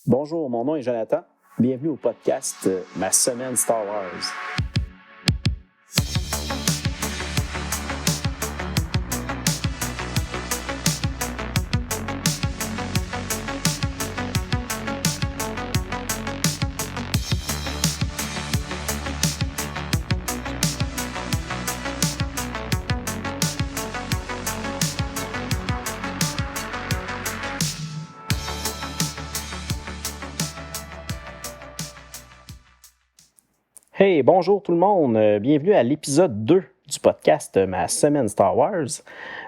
Bonjour, mon nom est Jonathan. Bienvenue au podcast Ma semaine Star Wars. Hey, bonjour tout le monde. Bienvenue à l'épisode 2 du podcast Ma semaine Star Wars.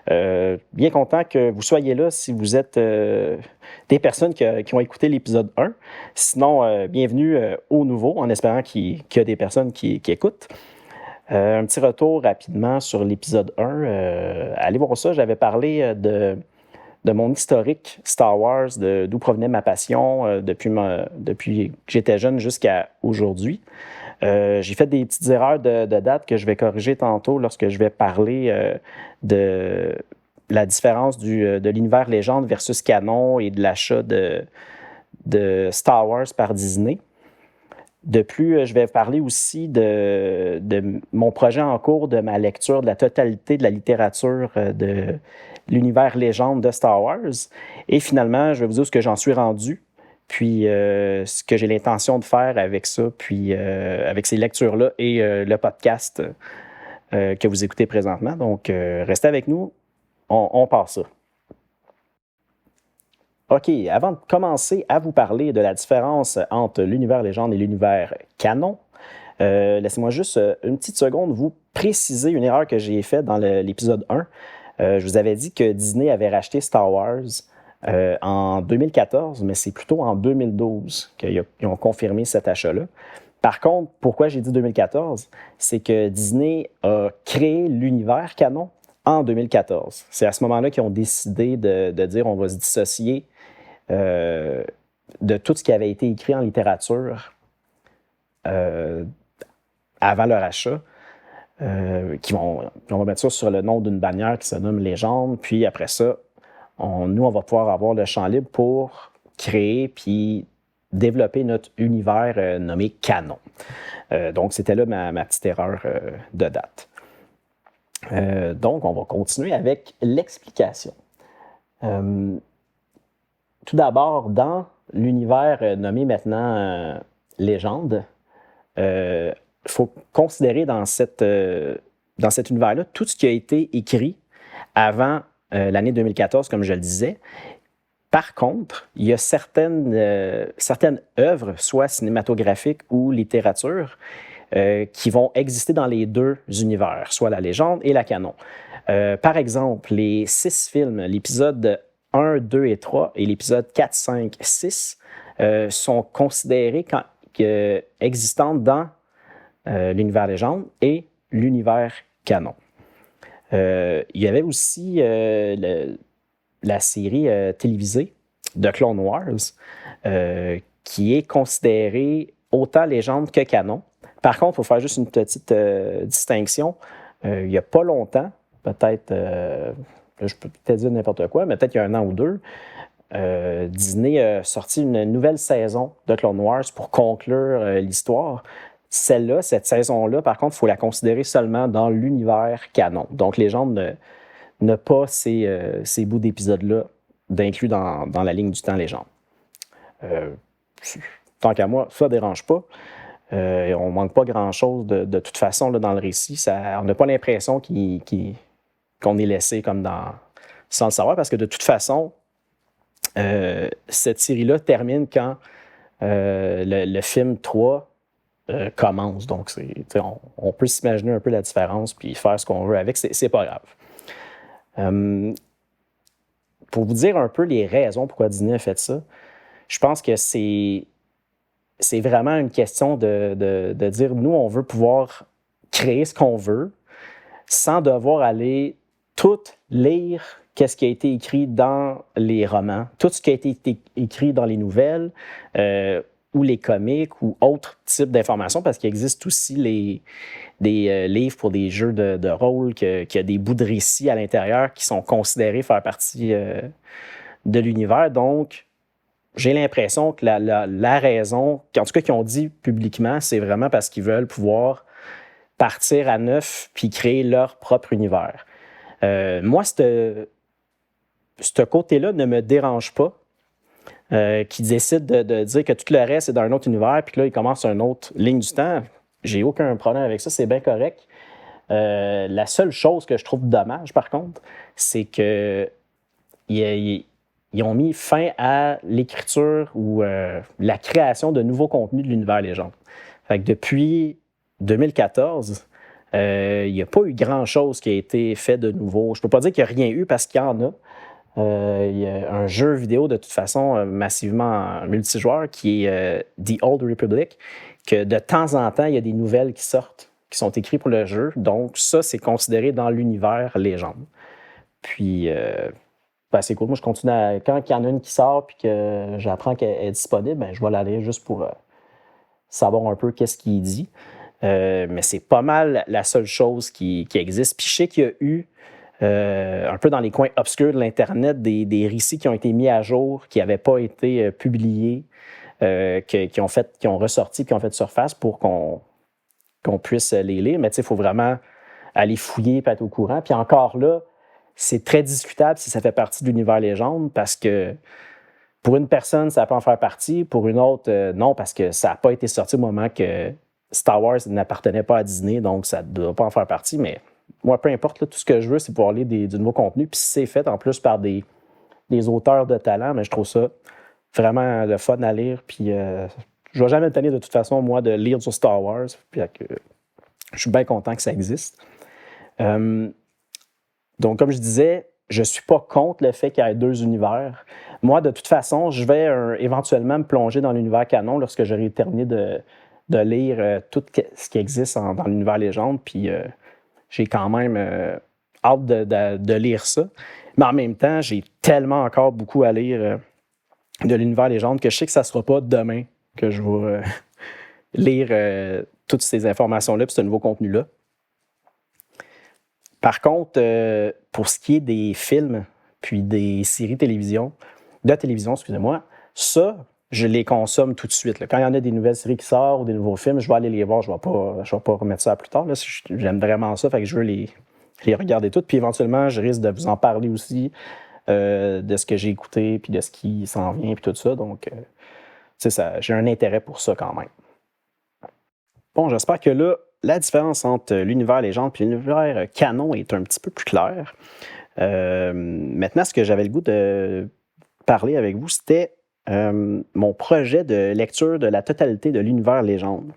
Bien content que vous soyez là si vous êtes des personnes qui ont écouté l'épisode 1. Sinon, bienvenue au nouveau, en espérant qu'il y a des personnes qui écoutent. Un petit retour rapidement sur l'épisode 1. Allez voir ça, j'avais parlé de mon historique Star Wars, d'où provenait ma passion depuis que j'étais jeune jusqu'à aujourd'hui. J'ai fait des petites erreurs de date que je vais corriger tantôt lorsque je vais parler de la différence de l'univers légende versus canon et de l'achat de Star Wars par Disney. De plus, je vais parler aussi de mon projet en cours, de ma lecture de la totalité de la littérature de l'univers légende de Star Wars. Et finalement, je vais vous dire ce que j'en suis rendu, puis ce que j'ai l'intention de faire avec ça, puis avec ces lectures-là et le podcast que vous écoutez présentement. Donc, restez avec nous, on part ça. OK, avant de commencer à vous parler de la différence entre l'univers légende et l'univers canon, laissez-moi juste une petite seconde vous préciser une erreur que j'ai faite dans l'épisode 1. Je vous avais dit que Disney avait racheté Star Wars en 2014, mais c'est plutôt en 2012 qu'ils ont confirmé cet achat-là. Par contre, pourquoi j'ai dit 2014? C'est que Disney a créé l'univers canon en 2014. C'est à ce moment-là qu'ils ont décidé de dire on va se dissocier de tout ce qui avait été écrit en littérature avant leur achat. On va mettre ça sur le nom d'une bannière qui se nomme Légende, puis après ça, on va pouvoir avoir le champ libre pour créer puis développer notre univers nommé canon. Donc, c'était là ma petite erreur de date. Donc, on va continuer avec l'explication. Tout d'abord, dans l'univers nommé maintenant Légende, il faut considérer dans cet univers-là tout ce qui a été écrit avant l'année 2014, comme je le disais. Par contre, il y a certaines œuvres, soit cinématographiques ou littérature, qui vont exister dans les deux univers, soit la légende et la canon. Par exemple, les 6 films, l'épisode 1, 2 et 3 et l'épisode 4, 5, 6 sont considérés existants dans l'univers légende et l'univers canon. Il y avait aussi la série télévisée de Clone Wars qui est considérée autant légende que canon. Par contre, il faut faire juste une petite distinction. Il n'y a pas longtemps, peut-être, je peux peut-être dire n'importe quoi, mais peut-être il y a 1 an ou 2, Disney a sorti une nouvelle saison de Clone Wars pour conclure l'histoire. Cette saison-là, par contre, il faut la considérer seulement dans l'univers canon. Donc, Légende n'a pas ces bouts d'épisodes-là d'inclus dans la ligne du temps Légende. Tant qu'à moi, ça ne dérange pas. On ne manque pas grand-chose de toute façon là, dans le récit. On n'a pas l'impression qu'on est laissé comme sans le savoir, parce que de toute façon, cette série-là termine quand le film 3 commence. Donc, on peut s'imaginer un peu la différence puis faire ce qu'on veut avec. C'est pas grave. Pour vous dire un peu les raisons pourquoi Disney a fait ça, je pense que c'est vraiment une question de dire, nous, on veut pouvoir créer ce qu'on veut sans devoir aller tout lire qu'est-ce qui a été écrit dans les romans, tout ce qui a été écrit dans les nouvelles ou les comics ou autres types d'informations, parce qu'il existe aussi des livres pour des jeux de rôle, qu'il y a des bouts de récits à l'intérieur qui sont considérés faire partie de l'univers. Donc, j'ai l'impression que la raison, en tout cas qu'ils ont dit publiquement, c'est vraiment parce qu'ils veulent pouvoir partir à neuf puis créer leur propre univers. Moi, ce côté-là ne me dérange pas. Qui décide de dire que tout le reste est dans un autre univers, puis que là, il commence une autre ligne du temps. J'ai aucun problème avec ça, c'est bien correct. La seule chose que je trouve dommage, par contre, c'est que ils ont mis fin à l'écriture ou la création de nouveaux contenus de l'univers légende. Fait que depuis 2014, il n'y a pas eu grand-chose qui a été fait de nouveau. Je ne peux pas dire qu'il n'y a rien eu parce qu'il y en a. Il y a un jeu vidéo de toute façon massivement multijoueur qui est The Old Republic, que de temps en temps, il y a des nouvelles qui sortent, qui sont écrites pour le jeu. Donc ça, c'est considéré dans l'univers légende. Puis, c'est cool. Moi, je continue quand il y en a une qui sort puis que j'apprends qu'elle est disponible, ben, je vais la lire juste pour savoir un peu qu'est-ce qu'il dit. Mais c'est pas mal la seule chose qui existe. Puis je sais qu'il y a eu un peu dans les coins obscurs de l'Internet, des récits qui ont été mis à jour, qui n'avaient pas été publiés, qui ont ressorti, qui ont fait surface pour qu'on puisse les lire. Mais il faut vraiment aller fouiller et être au courant. Puis encore là, c'est très discutable si ça fait partie de l'univers légende parce que pour une personne, ça peut en faire partie. Pour une autre, non, parce que ça n'a pas été sorti au moment que Star Wars n'appartenait pas à Disney, donc ça ne doit pas en faire partie. Mais moi, peu importe, là, tout ce que je veux, c'est pouvoir lire du nouveau contenu. Puis si c'est fait en plus par des auteurs de talent, mais je trouve ça vraiment le fun à lire. Puis je ne vais jamais me tenir de toute façon, moi, de lire sur Star Wars. Puis je suis bien content que ça existe. Donc, comme je disais, je ne suis pas contre le fait qu'il y ait deux univers. Moi, de toute façon, je vais éventuellement me plonger dans l'univers canon lorsque j'aurai terminé de lire tout ce qui existe dans l'univers légende. Puis j'ai quand même hâte de lire ça. Mais en même temps, j'ai tellement encore beaucoup à lire de l'univers légende que je sais que ça ne sera pas demain que je vais lire toutes ces informations-là et ce nouveau contenu-là. Par contre, pour ce qui est des films puis des séries de télévision, excusez-moi, ça, je les consomme tout de suite. Là. Quand il y en a des nouvelles séries qui sortent ou des nouveaux films, je vais aller les voir. Je ne vais pas remettre ça plus tard. Là. J'aime vraiment ça, fait que je veux les regarder toutes. Puis éventuellement, je risque de vous en parler aussi de ce que j'ai écouté puis de ce qui s'en vient puis tout ça. Donc, ça, j'ai un intérêt pour ça quand même. Bon, j'espère que là, la différence entre l'univers légende et l'univers canon est un petit peu plus claire. Maintenant, ce que j'avais le goût de parler avec vous, c'était mon projet de lecture de la totalité de l'univers légende.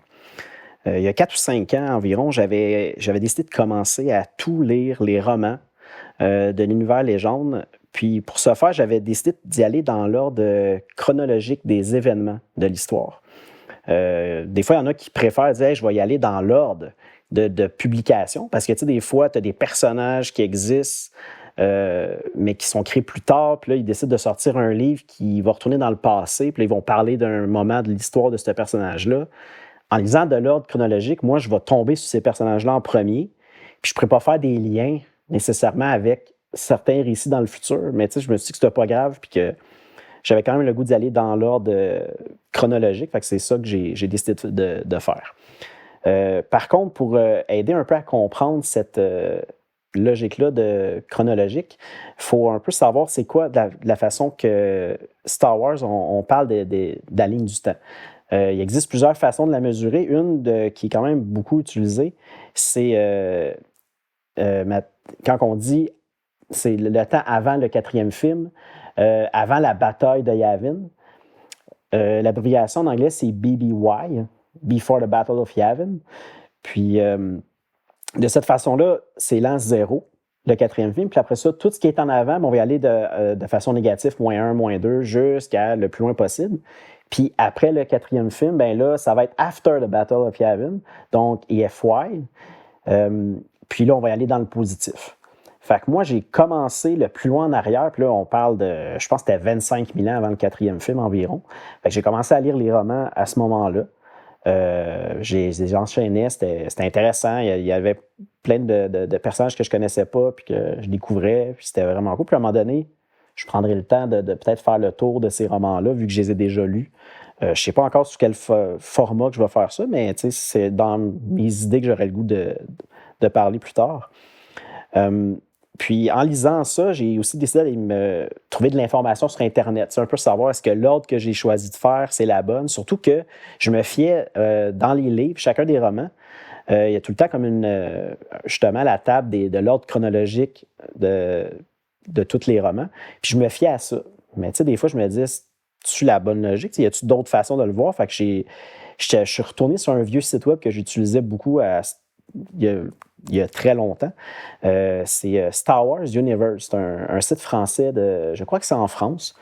Il y a 4 ou 5 ans environ, j'avais décidé de commencer à tout lire les romans de l'univers légende. Puis pour ce faire, j'avais décidé d'y aller dans l'ordre chronologique des événements de l'histoire. Des fois, il y en a qui préfèrent dire hey, je vais y aller dans l'ordre de publication parce que des fois, tu as des personnages qui existent, mais qui sont créés plus tard. Puis là, ils décident de sortir un livre qui va retourner dans le passé. Puis là, ils vont parler d'un moment de l'histoire de ce personnage-là. En lisant de l'ordre chronologique, moi, je vais tomber sur ces personnages-là en premier. Puis je ne pourrais pas faire des liens nécessairement avec certains récits dans le futur. Mais je me suis dit que c'était pas grave. Puis que j'avais quand même le goût d'y aller dans l'ordre chronologique. Fait que c'est ça que j'ai décidé de faire. Par contre, pour aider un peu à comprendre cette logique-là de chronologique, il faut un peu savoir c'est quoi de la façon que Star Wars, on parle de la ligne du temps. Il existe plusieurs façons de la mesurer. Une qui est quand même beaucoup utilisée, c'est quand on dit c'est le temps avant le 4e film, avant la bataille de Yavin. L'abréviation en anglais, c'est BBY, Before the Battle of Yavin. Puis, de cette façon-là, c'est l'an 0, le 4e film. Puis après ça, tout ce qui est en avant, on va y aller de façon négative, -1, -2, jusqu'à le plus loin possible. Puis après le 4e film, ben là, ça va être After the Battle of Yavin, donc EFY. Puis là, on va y aller dans le positif. Fait que moi, j'ai commencé le plus loin en arrière, puis là, on parle de, je pense que c'était 25 000 ans avant le 4e film environ. Fait que j'ai commencé à lire les romans à ce moment-là. J'ai enchaîné, c'était intéressant. Il y avait plein de personnages que je connaissais pas, puis que je découvrais, puis c'était vraiment cool. Puis à un moment donné, je prendrai le temps de peut-être faire le tour de ces romans-là, vu que je les ai déjà lus. Je ne sais pas encore sous quel format que je vais faire ça, mais c'est dans mes idées que j'aurais le goût de parler plus tard. Puis en lisant ça, j'ai aussi décidé d'aller me trouver de l'information sur Internet. C'est un peu savoir est-ce que l'ordre que j'ai choisi de faire, c'est la bonne. Surtout que je me fiais dans les livres, chacun des romans, il y a tout le temps comme justement la table de l'ordre chronologique de tous les romans. Puis je me fiais à ça. Mais tu sais, des fois, je me dis, c'est-tu la bonne logique? Y a-tu d'autres façons de le voir? Fait que je suis retourné sur un vieux site web que j'utilisais beaucoup il y a très longtemps. C'est Star Wars Universe. C'est un site français je crois que c'est en France.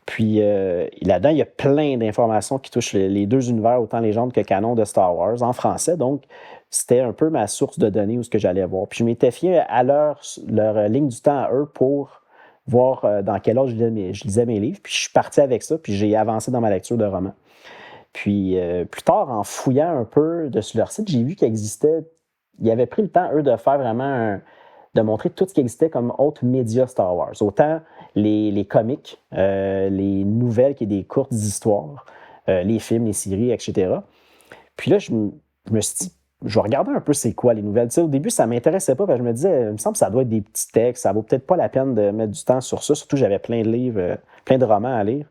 Puis là-dedans, il y a plein d'informations qui touchent les deux univers, autant légende que canon de Star Wars, en français. Donc, c'était un peu ma source de données où ce que j'allais voir. Puis je m'étais fié à leur ligne du temps à eux pour voir dans quel ordre je lisais mes livres. Puis je suis parti avec ça, puis j'ai avancé dans ma lecture de romans. Puis plus tard, en fouillant un peu sur leur site, j'ai vu qu'il existait, ils avaient pris le temps, eux, de faire vraiment de montrer tout ce qui existait comme autres médias Star Wars. Autant les comics, les nouvelles qui sont des courtes histoires, les films, les séries, etc. Puis là, je me suis dit, je vais regarder un peu c'est quoi les nouvelles. Tu sais, au début, ça ne m'intéressait pas, parce que je me disais, il me semble que ça doit être des petits textes, ça vaut peut-être pas la peine de mettre du temps sur ça, surtout que j'avais plein de livres, plein de romans à lire.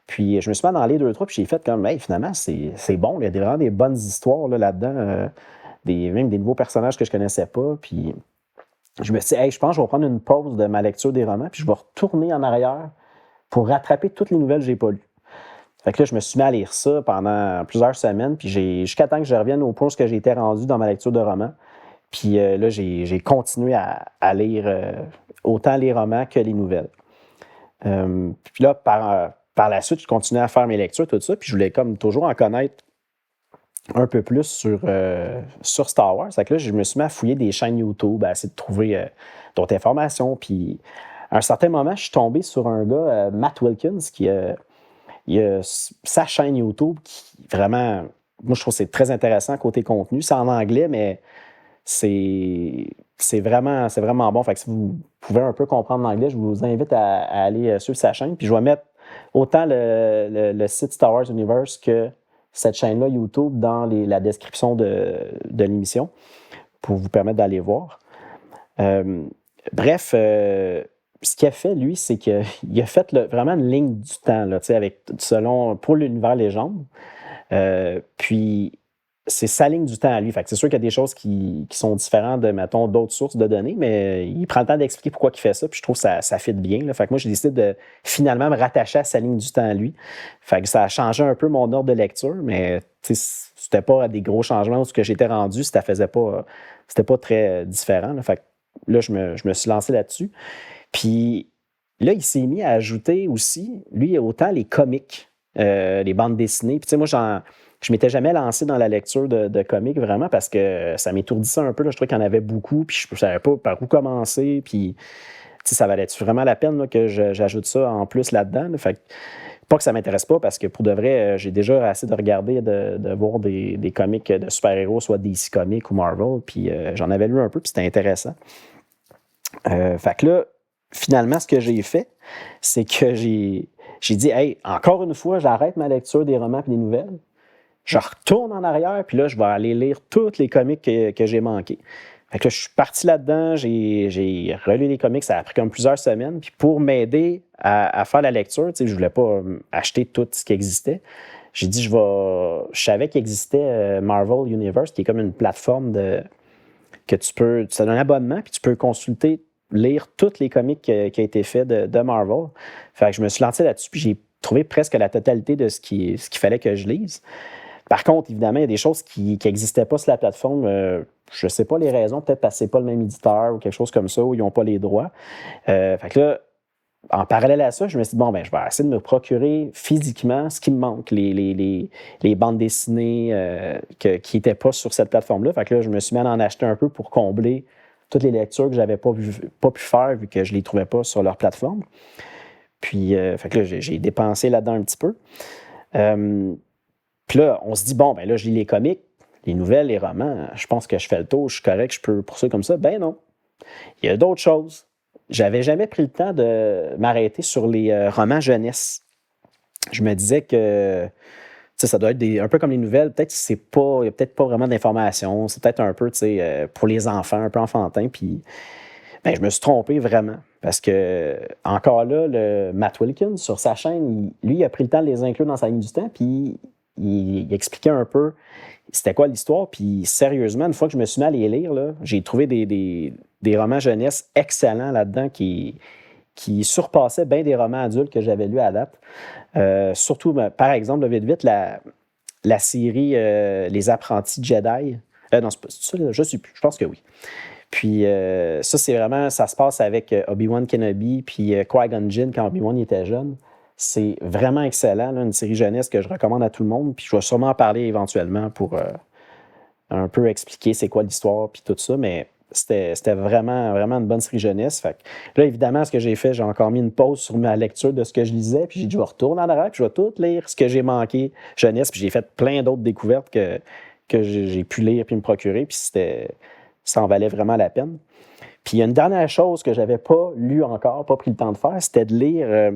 Puis je me suis mis dans les 2-3, puis j'ai fait comme, hey, finalement, c'est bon, il y a vraiment des bonnes histoires là-dedans, même des nouveaux personnages que je connaissais pas. Puis je me suis dit, hey, je pense que je vais prendre une pause de ma lecture des romans, puis je vais retourner en arrière pour rattraper toutes les nouvelles que je n'ai pas lues. Fait que là, je me suis mis à lire ça pendant plusieurs semaines, puis jusqu'à temps que je revienne au point où j'étais rendu dans ma lecture de romans. Puis là, j'ai continué à lire autant les romans que les nouvelles. Puis là, par la suite, je continuais à faire mes lectures, tout ça, puis je voulais comme toujours en connaître un peu plus sur Star Wars. Fait que là, je me suis mis à fouiller des chaînes YouTube, à essayer de trouver d'autres informations. Puis à un certain moment, je suis tombé sur un gars, Matt Wilkins, qui a sa chaîne YouTube qui vraiment, moi je trouve que c'est très intéressant côté contenu. C'est en anglais, mais c'est vraiment bon. Fait que si vous pouvez un peu comprendre l'anglais, je vous invite à aller suivre sa chaîne. Puis je vais mettre autant le site Star Wars Universe que cette chaîne-là YouTube dans la description de l'émission pour vous permettre d'aller voir. Bref, ce qu'il a fait, lui, c'est qu'il a fait vraiment une ligne du temps, là, pour l'univers légende. Puis, c'est sa ligne du temps à lui. Fait que c'est sûr qu'il y a des choses qui sont différentes de, mettons, d'autres sources de données, mais il prend le temps d'expliquer pourquoi il fait ça, puis je trouve que ça fit bien. Là. Fait que moi, j'ai décidé de finalement me rattacher à sa ligne du temps à lui. Fait que ça a changé un peu mon ordre de lecture, mais c'était pas des gros changements où ce que j'étais rendu, c'était pas très différent. Là. Fait que là, je me suis lancé là-dessus. Puis là, il s'est mis à ajouter aussi, lui, autant les comics, les bandes dessinées. Puis tu sais, moi, je m'étais jamais lancé dans la lecture de comics vraiment parce que ça m'étourdissait un peu. Là. Je trouvais qu'il y en avait beaucoup, puis je ne savais pas par où commencer. Puis ça valait-tu vraiment la peine là, que j'ajoute ça en plus là-dedans? Là? Fait que, pas que ça ne m'intéresse pas parce que pour de vrai, j'ai déjà assez de regarder, de voir des comics de super-héros, soit DC Comics ou Marvel. Puis j'en avais lu un peu, puis c'était intéressant. Fait que là, finalement, ce que j'ai fait, c'est que j'ai dit, hey, encore une fois, j'arrête ma lecture des romans et des nouvelles. Je retourne en arrière, puis là, je vais aller lire tous les comics que j'ai manqués. Fait que là, je suis parti là-dedans, j'ai relu les comics, ça a pris comme plusieurs semaines. Puis pour m'aider à faire la lecture, je ne voulais pas acheter tout ce qui existait. J'ai dit, je savais qu'il existait Marvel Universe, qui est comme une plateforme que tu as un abonnement, puis tu peux consulter, lire tous les comics qui ont été faits de Marvel. Fait que je me suis lancé là-dessus, puis j'ai trouvé presque la totalité de ce qu'il fallait que je lise. Par contre, évidemment, il y a des choses qui n'existaient pas sur la plateforme. Je ne sais pas les raisons, peut-être parce que ce n'est pas le même éditeur ou quelque chose comme ça, où ils n'ont pas les droits. Fait que là, en parallèle à ça, je me suis dit, bon, je vais essayer de me procurer physiquement ce qui me manque, les bandes dessinées qui n'étaient pas sur cette plateforme-là. Fait que là, je me suis mis à en acheter un peu pour combler toutes les lectures que je n'avais pas pu faire vu que je ne les trouvais pas sur leur plateforme. Puis, fait que là, j'ai dépensé là-dedans un petit peu. Puis là, on se dit, bon, là, je lis les comics, les nouvelles, les romans. Je pense que je fais le tour, je suis correct, je peux poursuivre comme ça. Ben non. Il y a d'autres choses. j'avais jamais pris le temps de m'arrêter sur les romans jeunesse. Je me disais que ça doit être un peu comme les nouvelles. Peut-être que il n'y a peut-être pas vraiment d'informations. C'est peut-être un peu pour les enfants, un peu enfantin. Puis ben, je me suis trompé vraiment. Parce que, encore là, le Matt Wilkins, sur sa chaîne, lui, il a pris le temps de les inclure dans sa ligne du temps. Puis il expliquait un peu c'était quoi l'histoire. Puis sérieusement, une fois que je me suis mis à les lire, là, j'ai trouvé des romans jeunesse excellents là-dedans qui surpassaient bien des romans adultes que j'avais lus à date. Surtout, par exemple, vite, vite, la série Les Apprentis Jedi. Non, c'est ça, je ne sais plus. Je pense que oui. Puis ça, c'est vraiment, ça se passe avec Obi-Wan Kenobi puis Qui-Gon Jinn quand Obi-Wan était jeune. C'est vraiment excellent, là, une série jeunesse que je recommande à tout le monde. Puis je vais sûrement en parler éventuellement pour un peu expliquer c'est quoi l'histoire puis tout ça. Mais c'était vraiment, vraiment une bonne série jeunesse. Fait que là, évidemment, ce que j'ai fait, j'ai encore mis une pause sur ma lecture de ce que je lisais. Puis j'ai dit, je vais retourner en arrière puis je vais tout lire ce que j'ai manqué jeunesse. Puis j'ai fait plein d'autres découvertes que j'ai pu lire puis me procurer. Puis ça en valait vraiment la peine. Puis il y a une dernière chose que je n'avais pas lu encore, pas pris le temps de faire, c'était de lire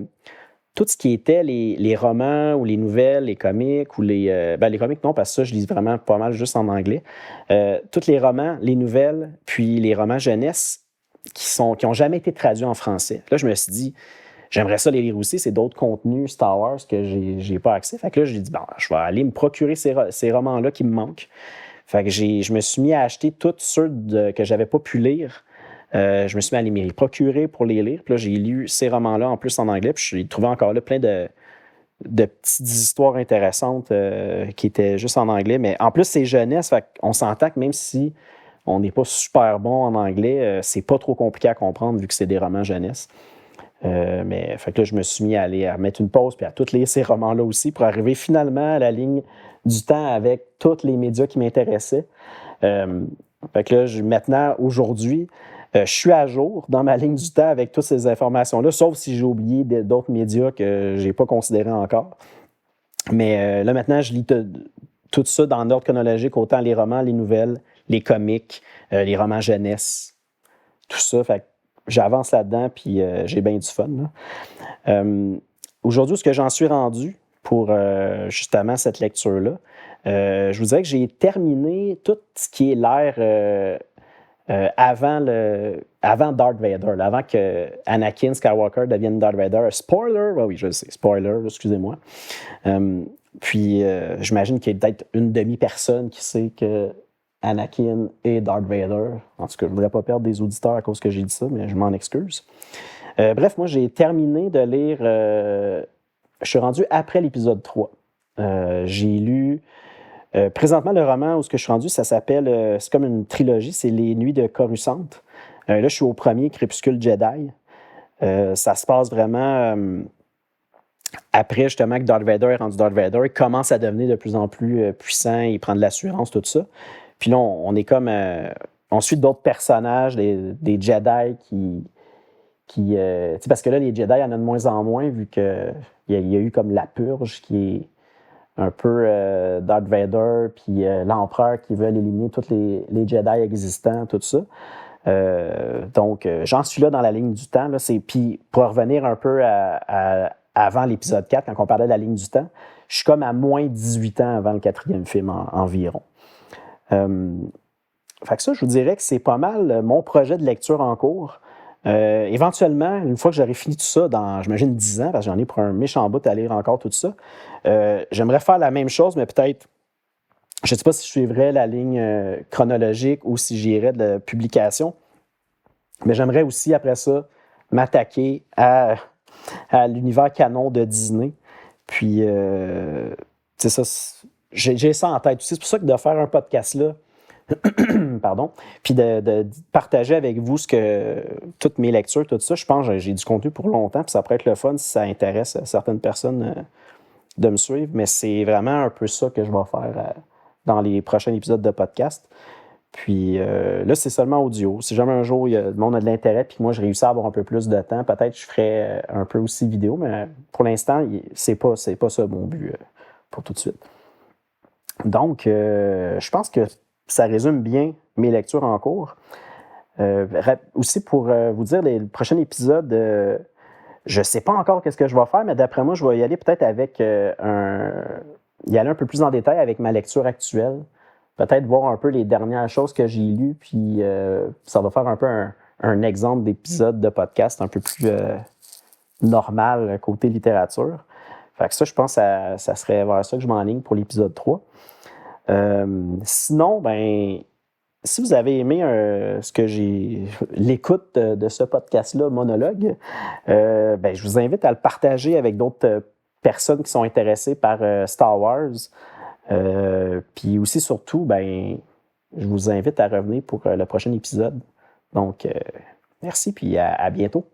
tout ce qui était les romans ou les nouvelles, les comics ou les comics non, parce que ça, je lis vraiment pas mal juste en anglais. Tous les romans, les nouvelles, puis les romans jeunesse qui n'ont jamais été traduits en français. Là, je me suis dit, j'aimerais ça les lire aussi. C'est d'autres contenus Star Wars que j'ai pas accès. Fait que là, j'ai dit, bon, je vais aller me procurer ces romans-là qui me manquent. Fait que je me suis mis à acheter tous ceux que j'avais pas pu lire. Je me suis mis à les procurer pour les lire. Puis là, j'ai lu ces romans-là en plus en anglais. Puis j'ai trouvé encore là plein de petites histoires intéressantes qui étaient juste en anglais. Mais en plus, c'est jeunesse. Fait qu'on s'entend que même si on n'est pas super bon en anglais, c'est pas trop compliqué à comprendre vu que c'est des romans jeunesse. Mais fait que là, je me suis mis à mettre une pause puis à toutes lire ces romans-là aussi pour arriver finalement à la ligne du temps avec tous les médias qui m'intéressaient. Fait que là, maintenant, aujourd'hui, je suis à jour dans ma ligne du temps avec toutes ces informations-là, sauf si j'ai oublié d'autres médias que je n'ai pas considérés encore. Mais là, maintenant, je lis tout ça dans l'ordre chronologique, autant les romans, les nouvelles, les comics, les romans jeunesse, tout ça. Fait que j'avance là-dedans, puis j'ai bien du fun. Aujourd'hui, ce que j'en suis rendu pour justement cette lecture-là, je vous dirais que j'ai terminé tout ce qui est l'ère avant Darth Vader, là, avant que Anakin Skywalker devienne Darth Vader. Spoiler! Oui, je le sais, spoiler, excusez-moi. Puis, j'imagine qu'il y a peut-être une demi-personne qui sait que Anakin est Darth Vader. En tout cas, je ne voudrais pas perdre des auditeurs à cause que j'ai dit ça, mais je m'en excuse. Bref, moi, j'ai terminé de lire... je suis rendu après l'épisode 3. J'ai lu... présentement, le roman où je suis rendu, ça s'appelle... c'est comme une trilogie, c'est Les Nuits de Coruscant. Là, je suis au premier, Crépuscule Jedi. Ça se passe vraiment... après, justement, que Darth Vader est rendu Darth Vader, il commence à devenir de plus en plus puissant, il prend de l'assurance, tout ça. Puis là, on est comme... on suit d'autres personnages, des Jedi qui parce que là, les Jedi, il y en a de moins en moins, vu qu'il y a eu comme la purge, qui est un peu Darth Vader, puis l'empereur qui veut éliminer tous les Jedi existants, tout ça. Donc, j'en suis là dans la ligne du temps. Puis, pour revenir un peu avant l'épisode 4, quand on parlait de la ligne du temps, je suis comme à moins 18 ans avant le 4e film environ. Fait que ça, je vous dirais que c'est pas mal mon projet de lecture en cours. Éventuellement, une fois que j'aurai fini tout ça dans, j'imagine, 10 ans, parce que j'en ai pour un méchant bout à lire encore tout ça, j'aimerais faire la même chose, mais peut-être, je ne sais pas si je suivrais la ligne chronologique ou si j'irais de la publication, mais j'aimerais aussi, après ça, m'attaquer à l'univers canon de Disney. Puis, c'est ça, j'ai ça en tête aussi. C'est pour ça que de faire un podcast là, pardon, puis de partager avec vous toutes mes lectures, tout ça, je pense que j'ai du contenu pour longtemps, puis ça pourrait être le fun si ça intéresse certaines personnes de me suivre, mais c'est vraiment un peu ça que je vais faire dans les prochains épisodes de podcast. Puis là, c'est seulement audio. Si jamais un jour, le monde a de l'intérêt, puis moi, je réussis à avoir un peu plus de temps, peut-être que je ferai un peu aussi vidéo, mais pour l'instant, c'est pas ça mon but pour tout de suite. Donc, je pense que ça résume bien mes lectures en cours. Aussi, pour vous dire, le prochain épisode, je ne sais pas encore qu'est-ce que je vais faire, mais d'après moi, je vais y aller peut-être avec y aller un peu plus en détail avec ma lecture actuelle. Peut-être voir un peu les dernières choses que j'ai lues, puis ça va faire un peu un exemple d'épisode de podcast un peu plus normal côté littérature. Fait que ça, je pense que ça serait vers ça que je m'enligne pour l'épisode 3. Sinon, ben, si vous avez aimé l'écoute de ce podcast-là, Monologue, ben, je vous invite à le partager avec d'autres personnes qui sont intéressées par Star Wars. Puis aussi, surtout, ben, je vous invite à revenir pour le prochain épisode. Donc, merci, puis à bientôt.